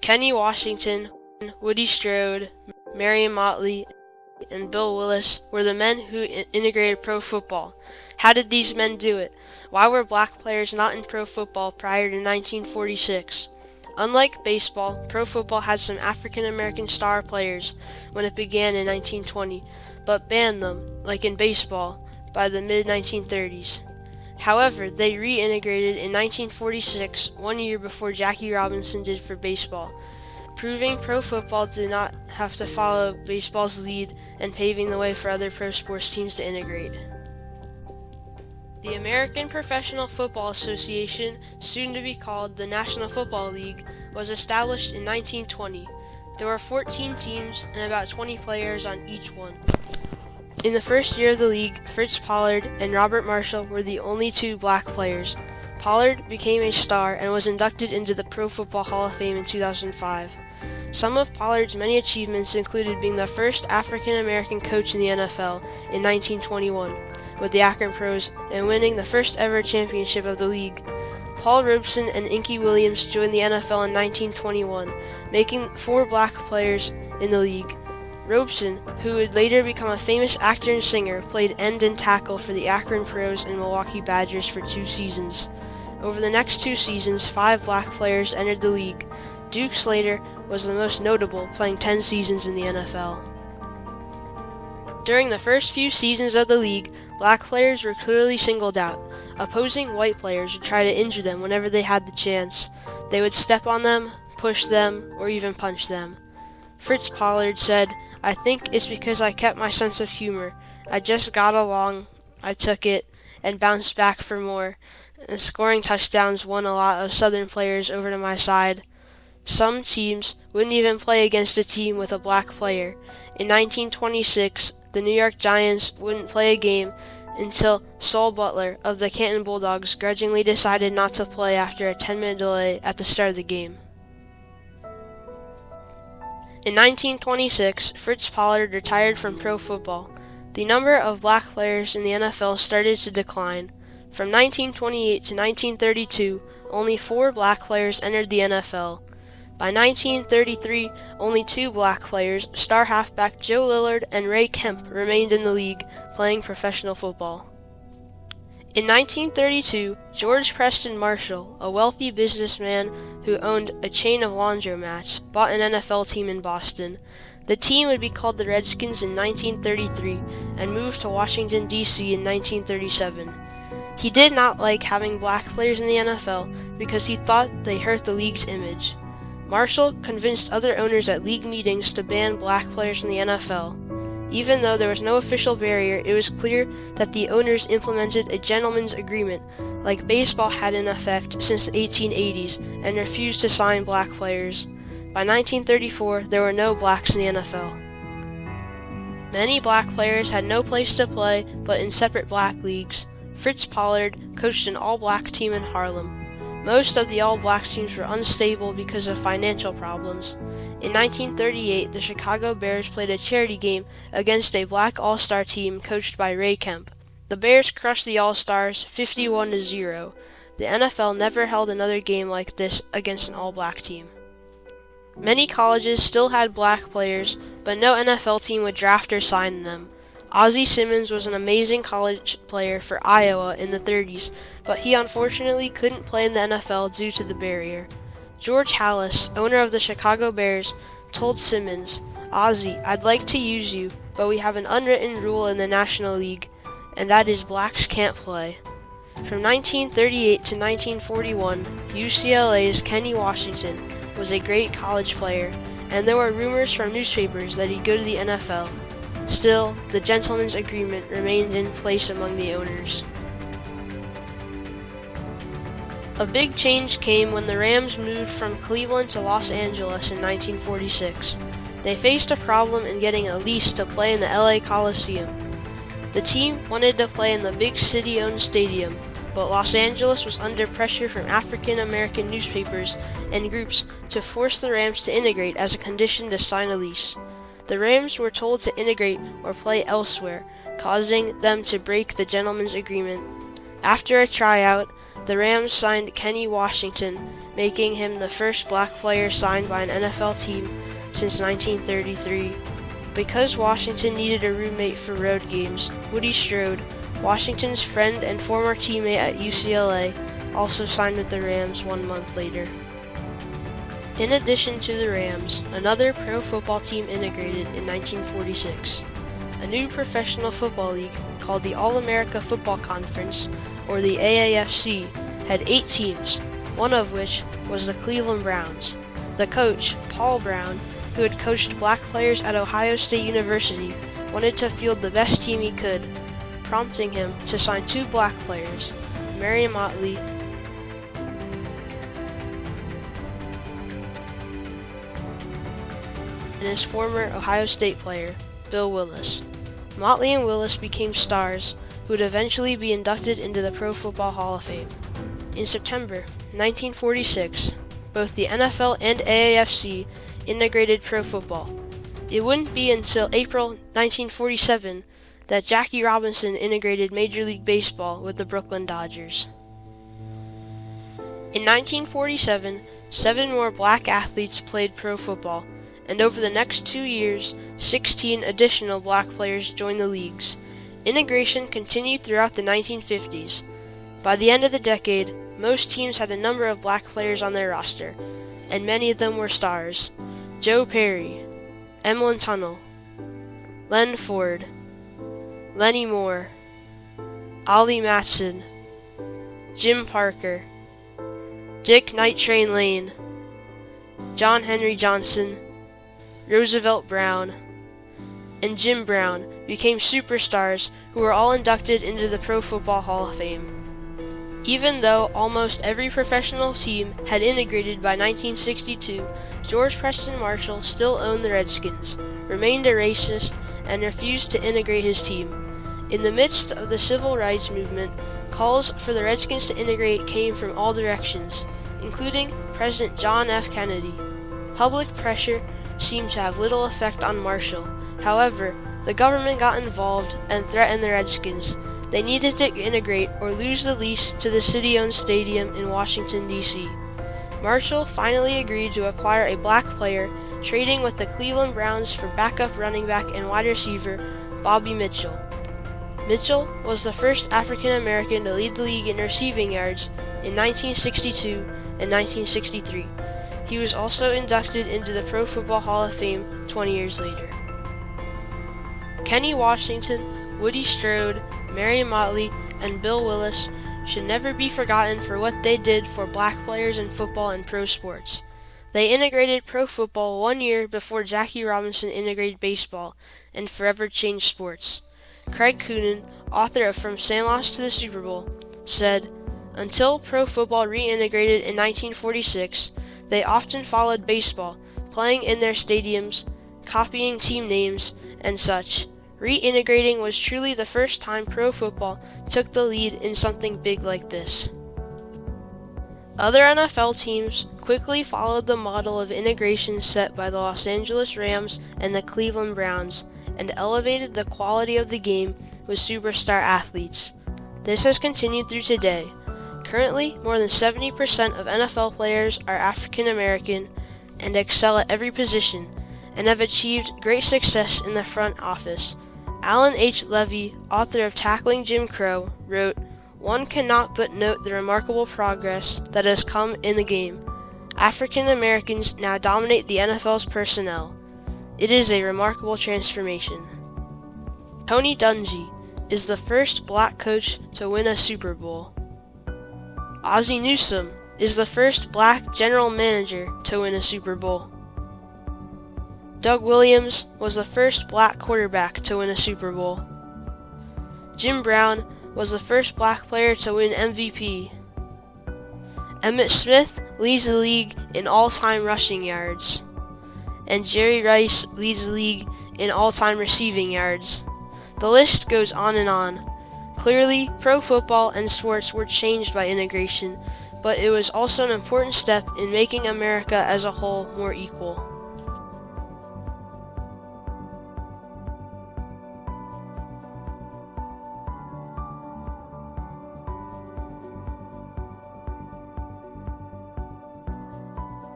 Kenny Washington, Woody Strode, Marion Motley, and Bill Willis were the men who integrated pro football. How did these men do it? Why were black players not in pro football prior to 1946? Unlike baseball, pro football had some African American star players when it began in 1920, but banned them, like in baseball, by the mid-1930s. However, they reintegrated in 1946, 1 year before Jackie Robinson did for baseball, proving pro football did not have to follow baseball's lead and paving the way for other pro sports teams to integrate. The American Professional Football Association, soon to be called the National Football League, was established in 1920. There were 14 teams and about 20 players on each one. In the first year of the league, Fritz Pollard and Robert Marshall were the only two black players. Pollard became a star and was inducted into the Pro Football Hall of Fame in 2005. Some of Pollard's many achievements included being the first African American coach in the NFL in 1921 with the Akron Pros and winning the first ever championship of the league. Paul Robeson and Inky Williams joined the NFL in 1921, making 4 black players in the league. Robeson, who would later become a famous actor and singer, played end and tackle for the Akron Pros and Milwaukee Badgers for 2 seasons. Over the next 2 seasons, 5 black players entered the league. Duke Slater was the most notable, playing 10 seasons in the NFL. During the first few seasons of the league, black players were clearly singled out. Opposing white players would try to injure them whenever they had the chance. They would step on them, push them, or even punch them. Fritz Pollard said, "I think it's because I kept my sense of humor. I just got along, I took it, and bounced back for more. And scoring touchdowns won a lot of Southern players over to my side." Some teams wouldn't even play against a team with a black player. In 1926, the New York Giants wouldn't play a game until Saul Butler of the Canton Bulldogs grudgingly decided not to play after a 10-minute delay at the start of the game. In 1926, Fritz Pollard retired from pro football. The number of black players in the NFL started to decline. From 1928 to 1932, only 4 black players entered the NFL. By 1933, only 2 black players, star halfback Joe Lillard and Ray Kemp, remained in the league, playing professional football. In 1932, George Preston Marshall, a wealthy businessman who owned a chain of laundromats, bought an NFL team in Boston. The team would be called the Redskins in 1933 and moved to Washington, D.C. in 1937. He did not like having black players in the NFL because he thought they hurt the league's image. Marshall convinced other owners at league meetings to ban black players in the NFL. Even though there was no official barrier, it was clear that the owners implemented a gentleman's agreement, like baseball had in effect since the 1880s, and refused to sign black players. By 1934, there were no blacks in the NFL. Many black players had no place to play but in separate black leagues. Fritz Pollard coached an all-black team in Harlem. Most of the all-black teams were unstable because of financial problems. In 1938, the Chicago Bears played a charity game against a black all-star team coached by Ray Kemp. The Bears crushed the All-Stars 51-0. The NFL never held another game like this against an all-black team. Many colleges still had black players, but no NFL team would draft or sign them. Ozzie Simmons was an amazing college player for Iowa in the 30s, but he unfortunately couldn't play in the NFL due to the barrier. George Halas, owner of the Chicago Bears, told Simmons, "Ozzie, I'd like to use you, but we have an unwritten rule in the National League, and that is blacks can't play." From 1938 to 1941, UCLA's Kenny Washington was a great college player, and there were rumors from newspapers that he'd go to the NFL. Still, the gentleman's agreement remained in place among the owners. A big change came when the Rams moved from Cleveland to Los Angeles in 1946. They faced a problem in getting a lease to play in the LA Coliseum. The team wanted to play in the big city-owned stadium, but Los Angeles was under pressure from African American newspapers and groups to force the Rams to integrate as a condition to sign a lease. The Rams were told to integrate or play elsewhere, causing them to break the gentleman's agreement. After a tryout, the Rams signed Kenny Washington, making him the first black player signed by an NFL team since 1933. Because Washington needed a roommate for road games, Woody Strode, Washington's friend and former teammate at UCLA, also signed with the Rams 1 month later. In addition to the Rams, another pro football team integrated in 1946. A new professional football league called the All-America Football Conference, or the AAFC, had 8 teams, one of which was the Cleveland Browns. The coach, Paul Brown, who had coached black players at Ohio State University, wanted to field the best team he could, prompting him to sign 2 black players, Marion Motley and his former Ohio State player, Bill Willis. Motley and Willis became stars who would eventually be inducted into the Pro Football Hall of Fame. In September 1946, both the NFL and AAFC integrated pro football. It wouldn't be until April 1947 that Jackie Robinson integrated Major League Baseball with the Brooklyn Dodgers. In 1947, 7 more black athletes played pro football, and over the next 2 years, 16 additional black players joined the leagues. Integration continued throughout the 1950s. By the end of the decade, most teams had a number of black players on their roster, and many of them were stars. Joe Perry, Emlyn Tunnell, Len Ford, Lenny Moore, Ollie Matson, Jim Parker, Dick Night Train Lane, John Henry Johnson, Roosevelt Brown, and Jim Brown became superstars who were all inducted into the Pro Football Hall of Fame. Even though almost every professional team had integrated by 1962, George Preston Marshall still owned the Redskins, remained a racist, and refused to integrate his team. In the midst of the civil rights movement, calls for the Redskins to integrate came from all directions, including President John F. Kennedy. Public pressure seemed to have little effect on Marshall. However, the government got involved and threatened the Redskins. They needed to integrate or lose the lease to the city-owned stadium in Washington, D.C. Marshall finally agreed to acquire a black player, trading with the Cleveland Browns for backup running back and wide receiver Bobby Mitchell. Mitchell was the first African American to lead the league in receiving yards in 1962 and 1963. He was also inducted into the Pro Football Hall of Fame 20 years later. Kenny Washington, Woody Strode, Marion Motley, and Bill Willis should never be forgotten for what they did for black players in football and pro sports. They integrated pro football 1 year before Jackie Robinson integrated baseball and forever changed sports. Craig Coonan, author of From Sandlots to the Super Bowl, said, "Until pro football reintegrated in 1946, they often followed baseball, playing in their stadiums, copying team names, and such. Reintegrating was truly the first time pro football took the lead in something big like this." Other NFL teams quickly followed the model of integration set by the Los Angeles Rams and the Cleveland Browns, and elevated the quality of the game with superstar athletes. This has continued through today. Currently, more than 70% of NFL players are African American and excel at every position, and have achieved great success in the front office. Alan H. Levy, author of Tackling Jim Crow, wrote, "One cannot but note the remarkable progress that has come in the game. African Americans now dominate the NFL's personnel. It is a remarkable transformation." Tony Dungy is the first black coach to win a Super Bowl. Ozzie Newsome is the first black general manager to win a Super Bowl. Doug Williams was the first black quarterback to win a Super Bowl. Jim Brown was the first black player to win MVP. Emmitt Smith leads the league in all-time rushing yards. And Jerry Rice leads the league in all-time receiving yards. The list goes on and on. Clearly, pro football and sports were changed by integration, but it was also an important step in making America as a whole more equal.